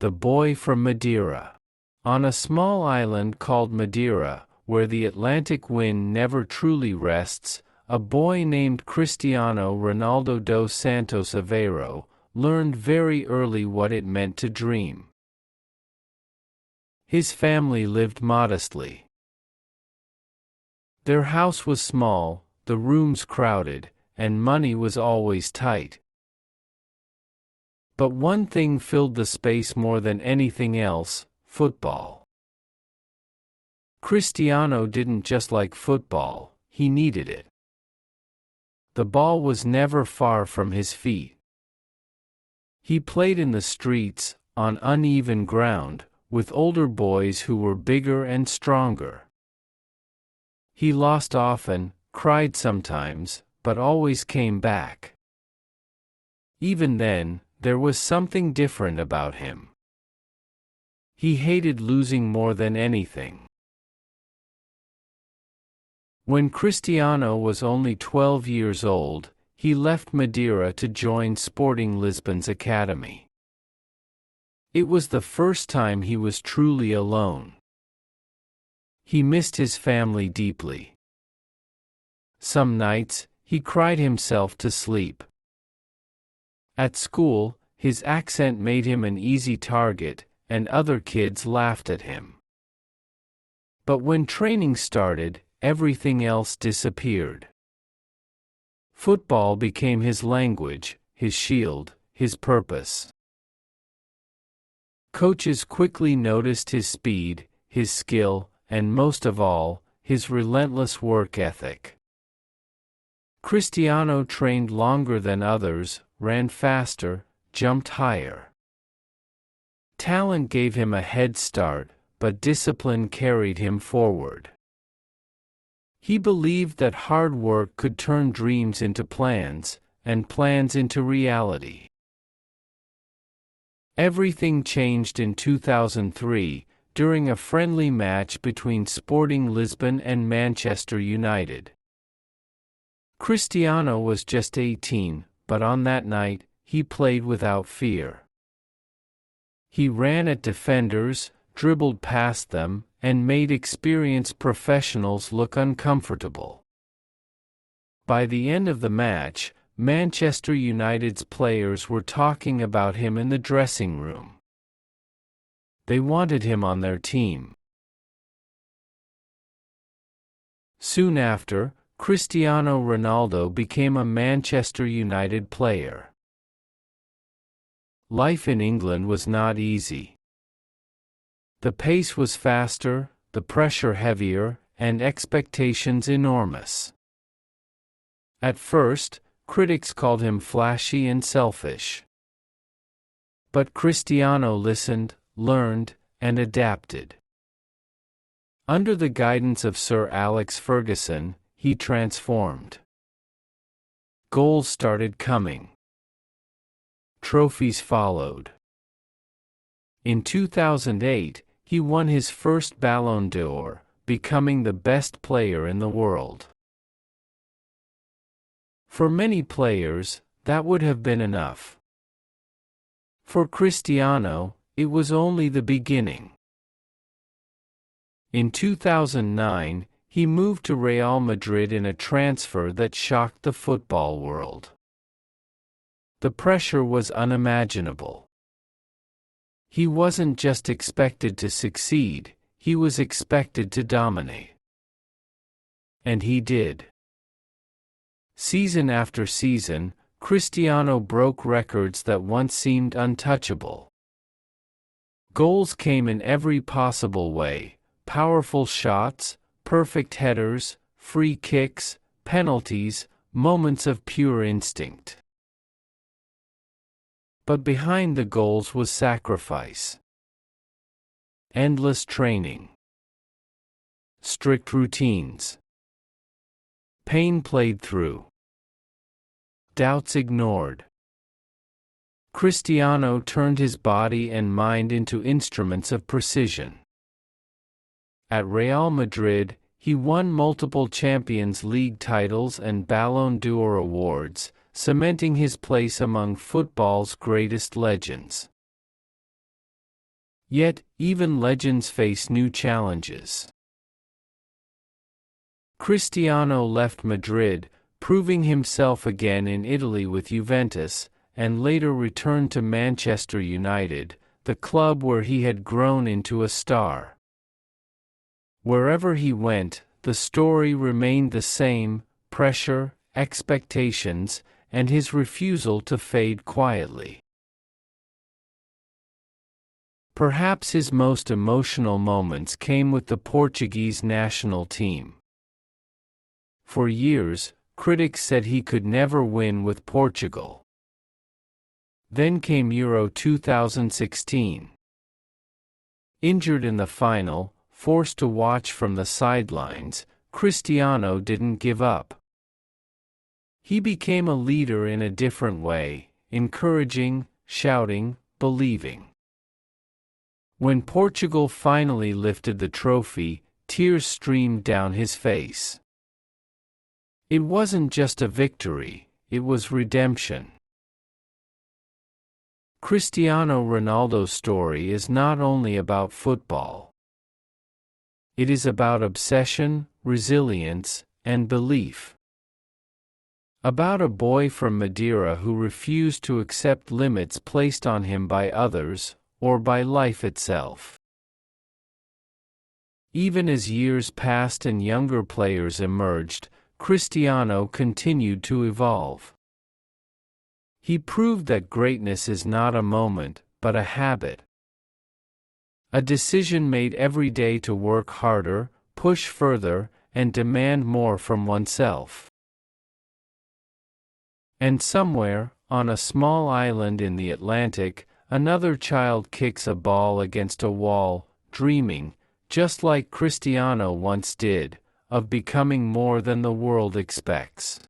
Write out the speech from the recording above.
the boy from Madeira. On a small island called Madeira, where the Atlantic wind never truly rests, a boy named Cristiano Ronaldo dos Santos Aveiro learned very early what it meant to dream. His family lived modestly. Their house was small, the rooms crowded, and money was always tight. But one thing filled the space more than anything else: football. Cristiano didn't just like football, he needed it. The ball was never far from his feet. He played in the streets, on uneven ground, with older boys who were bigger and stronger. He lost often, cried sometimes, but always came back. Even then, there was something different about him. He hated losing more than anything. When Cristiano was only 12 years old, he left Madeira to join Sporting Lisbon's academy. It was the first time he was truly alone. He missed his family deeply. Some nights, he cried himself to sleep. At school, his accent made him an easy target, and other kids laughed at him. But when training started, everything else disappeared. Football became his language, his shield, his purpose. Coaches quickly noticed his speed, his skill, and most of all, his relentless work ethic. Cristiano trained longer than others, ran faster, jumped higher. Talent gave him a head start, but discipline carried him forward. He believed that hard work could turn dreams into plans, and plans into reality. Everything changed in 2003, during a friendly match between Sporting Lisbon and Manchester United. Cristiano was just 18, but on that night, he played without fear. He ran at defenders, dribbled past them, and made experienced professionals look uncomfortable. By the end of the match, Manchester United's players were talking about him in the dressing room. They wanted him on their team. Soon after, Cristiano Ronaldo became a Manchester United player. Life in England was not easy. The pace was faster, the pressure heavier, and expectations enormous. At first, critics called him flashy and selfish. But Cristiano listened, learned, and adapted. Under the guidance of Sir Alex Ferguson, he transformed. Goals started coming. Trophies followed. In 2008, he won his first Ballon d'Or, becoming the best player in the world. For many players, that would have been enough. For Cristiano, it was only the beginning. In 2009, he moved to Real Madrid in a transfer that shocked the football world. The pressure was unimaginable. He wasn't just expected to succeed, he was expected to dominate. And he did. Season after season, Cristiano broke records that once seemed untouchable. Goals came in every possible way: powerful shots, perfect headers, free kicks, penalties, moments of pure instinct. But behind the goals was sacrifice. Endless training. Strict routines. Pain played through. Doubts ignored. Cristiano turned his body and mind into instruments of precision. At Real Madrid, he won multiple Champions League titles and Ballon d'Or awards, cementing his place among football's greatest legends. Yet, even legends face new challenges. Cristiano left Madrid, proving himself again in Italy with Juventus, and later returned to Manchester United, the club where he had grown into a star. Wherever he went, the story remained the same: pressure, expectations, and his refusal to fade quietly. Perhaps his most emotional moments came with the Portuguese national team. For years, critics said he could never win with Portugal. Then came Euro 2016. Injured in the final, forced to watch from the sidelines, Cristiano didn't give up. He became a leader in a different way, encouraging, shouting, believing. When Portugal finally lifted the trophy, tears streamed down his face. It wasn't just a victory, it was redemption. Cristiano Ronaldo's story is not only about football. It is about obsession, resilience, and belief. About a boy from Madeira who refused to accept limits placed on him by others, or by life itself. Even as years passed and younger players emerged, Cristiano continued to evolve. He proved that greatness is not a moment, but a habit. A decision made every day to work harder, push further, and demand more from oneself. And somewhere, on a small island in the Atlantic, another child kicks a ball against a wall, dreaming, just like Cristiano once did, of becoming more than the world expects.